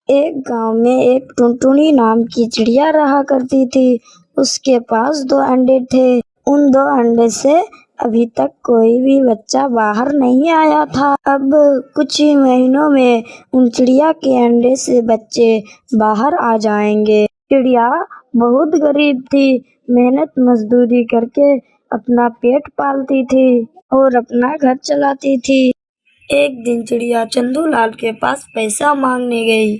एक गांव में एक टुनटुनी नाम की चिड़िया रहा करती थी। उसके पास 2 अंडे थे। उन 2 अंडे से अभी तक कोई भी बच्चा बाहर नहीं आया था। अब कुछ ही महीनों में उन चिड़िया के अंडे से बच्चे बाहर आ जाएंगे। चिड़िया बहुत गरीब थी। मेहनत मजदूरी करके अपना पेट पालती थी और अपना घर चलाती थी। एक दिन चिड़िया चंदूलाल के पास पैसा मांगने गई।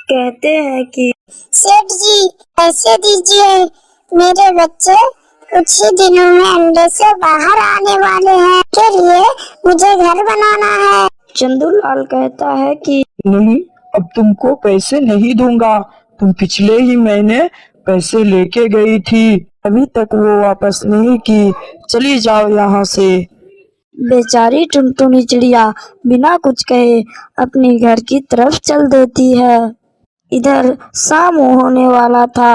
कहते हैं कि सेठ जी, पैसे दीजिए, मेरे बच्चे कुछ ही दिनों में अंडे से बाहर आने वाले हैं। के लिए मुझे घर बनाना है। चंदूलाल कहता है कि नहीं, अब तुमको पैसे नहीं दूंगा। तुम पिछले ही महीने पैसे लेके गई थी, अभी तक वो वापस नहीं की। चली जाओ यहाँ से। बेचारी टुनटुनी चिड़िया बिना कुछ कहे अपने घर की तरफ चल देती है। इधर शाम होने वाला था।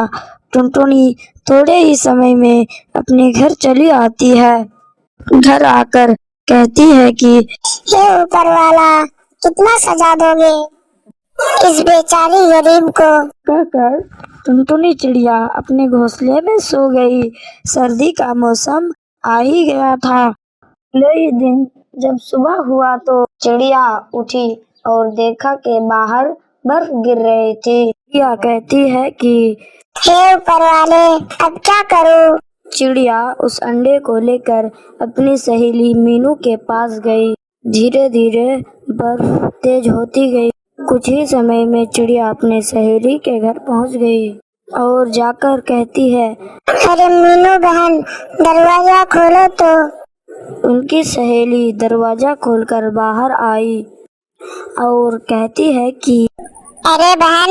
टुनटुनी थोड़े ही समय में अपने घर चली आती है। घर आकर कहती है कि हे ऊपर वाला, कितना सजा दोगे इस बेचारी गरीब को। कहकर टुनटुनी चिड़िया अपने घोंसले में सो गई। सर्दी का मौसम आ ही गया था। अगले ही दिन जब सुबह हुआ तो चिड़िया उठी और देखा कि बाहर बर्फ गिर रही थी। चिड़िया कहती है कि हे ऊपर वाले, अब क्या करूं? चिड़िया उस अंडे को लेकर अपनी सहेली मीनू के पास गई। धीरे धीरे बर्फ तेज होती गई। कुछ ही समय में चिड़िया अपने सहेली के घर पहुंच गई और जाकर कहती है, अरे मीनू बहन, दरवाजा खोलो तो। उनकी सहेली दरवाजा खोलकर बाहर आई और कहती है कि अरे बहन,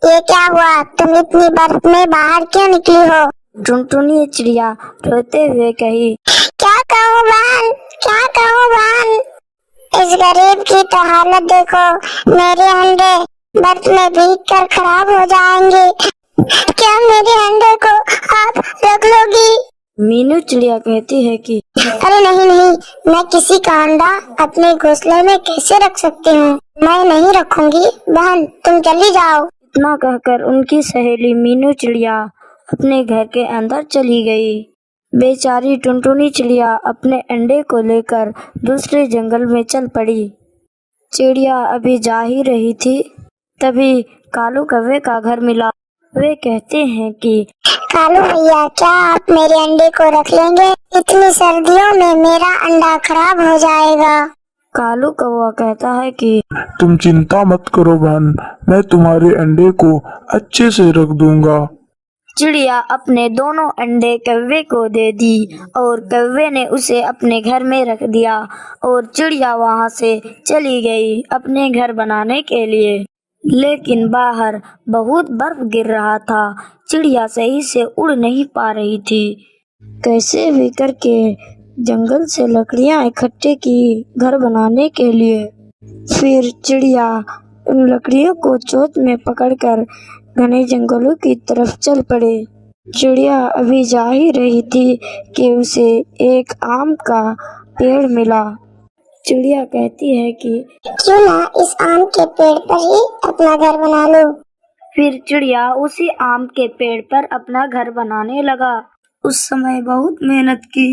ये क्या हुआ? तुम इतनी बर्फ में बाहर क्यों निकली हो? टुनटुनी चिड़िया रोते हुए कही, क्या कहूँ बहन, क्या कहूँ बहन, इस गरीब की तो हालत देखो। मेरे अंडे बर्फ में भीग कर खराब हो जाएंगे। क्या मेरे अंडे को आप रख लोगी? मीनू चिड़िया कहती है कि अरे नहीं नहीं, मैं किसी का अंडा अपने घोंसले में कैसे रख सकती हूँ? मैं नहीं रखूंगी बहन, तुम चली जाओ। इतना कहकर उनकी सहेली मीनू चिड़िया अपने घर के अंदर चली गई। बेचारी टुनटुनी चिड़िया अपने अंडे को लेकर दूसरे जंगल में चल पड़ी। चिड़िया अभी जा ही रही थी, तभी कालू कौवे का घर मिला। वे कहते हैं कि कालू भैया, क्या आप मेरे अंडे को रख लेंगे? इतनी सर्दियों में मेरा अंडा खराब हो जाएगा। कालू कौवा कहता है कि तुम चिंता मत करो बहन, मैं तुम्हारे अंडे को अच्छे से रख दूंगा। चिड़िया अपने दोनों अंडे कौवे को दे दी और कौवे ने उसे अपने घर में रख दिया और चिड़िया वहां से चली गई अपने घर बनाने के लिए। लेकिन बाहर बहुत बर्फ गिर रहा था। चिड़िया सही से उड़ नहीं पा रही थी। कैसे भी करके जंगल से लकड़ियां इकट्ठे की घर बनाने के लिए। फिर चिड़िया उन लकड़ियों को चोंच में पकड़कर घने जंगलों की तरफ चल पड़े। चिड़िया अभी जा ही रही थी कि उसे एक आम का पेड़ मिला। चिड़िया कहती है कि क्यों ना इस आम के पेड़ पर ही अपना घर बना लो। फिर चिड़िया उसी आम के पेड़ पर अपना घर बनाने लगा। उस समय बहुत मेहनत की।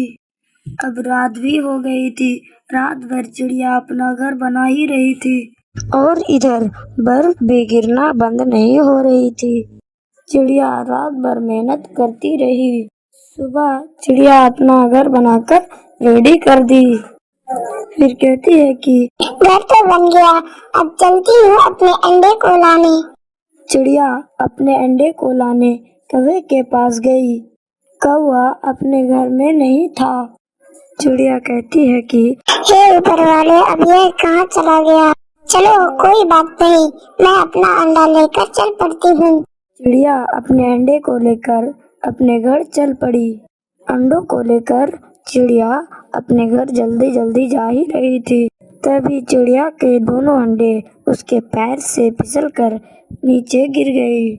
अब रात भी हो गई थी। रात भर चिड़िया अपना घर बना ही रही थी और इधर बर्फ भी गिरना बंद नहीं हो रही थी। चिड़िया रात भर मेहनत करती रही। सुबह चिड़िया अपना घर बनाकर रेडी कर दी। फिर कहती है कि घर तो बन गया, अब चलती हूँ अपने अंडे को लाने। चिड़िया अपने अंडे को लाने कौवे के पास गई। कौवा अपने घर में नहीं था। चिड़िया कहती है कि हे ऊपर वाले, अब ये कहाँ चला गया? चलो कोई बात नहीं, मैं अपना अंडा लेकर चल पड़ती हूँ। चिड़िया अपने अंडे को लेकर अपने घर चल पड़ी। अंडों को लेकर चिड़िया अपने घर जल्दी जल्दी जा ही रही थी। तभी चिड़िया के दोनों अंडे उसके पैर से फिसलकर नीचे गिर गई।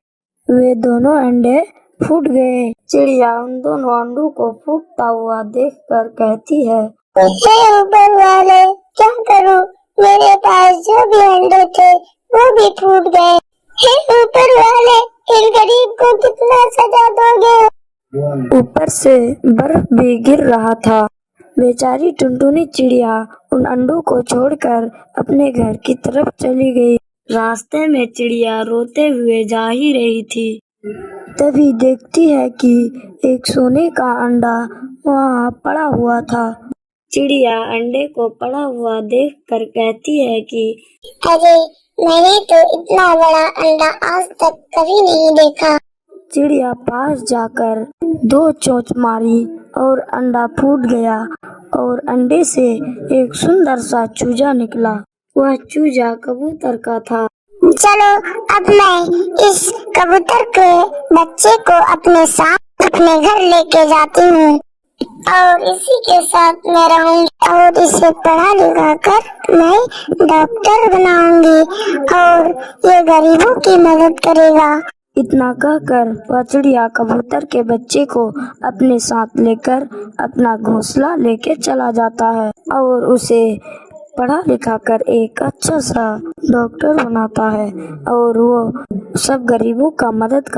वे दोनों अंडे फूट गए। चिड़िया उन दोनों अंडों को फूटता हुआ देखकर कहती है, हे ऊपर वाले, क्या करूँ? मेरे पास जो भी अंडे थे वो भी फूट गए। हे ऊपर वाले, इन गरीब को कितना सजा दोगे? ऊपर से बर्फ भी गिर रहा था। बेचारी टुनटुनी चिड़िया उन अंडों को छोड़कर अपने घर की तरफ चली गई। रास्ते में चिड़िया रोते हुए जा ही रही थी, तभी देखती है कि एक सोने का अंडा वहाँ पड़ा हुआ था। चिड़िया अंडे को पड़ा हुआ देखकर कहती है कि अरे, मैंने तो इतना बड़ा अंडा आज तक कभी नहीं देखा। चिड़िया पास जाकर 2 चोंच मारी और अंडा फूट गया और अंडे से एक सुंदर सा चूजा निकला। वह चूजा कबूतर का था। चलो, अब मैं इस कबूतर के बच्चे को अपने साथ अपने घर लेके जाती हूँ और इसी के साथ मैं रहूंगी और इसे पढ़ा लिखा कर मैं डॉक्टर बनाऊंगी और ये गरीबों की मदद करेगा। इतना कहकर वह चिड़िया कबूतर के बच्चे को अपने साथ लेकर अपना घोंसला लेके चला जाता है और उसे पढ़ा लिखा कर एक अच्छा सा डॉक्टर बनाता है और वो सब गरीबों का मदद कर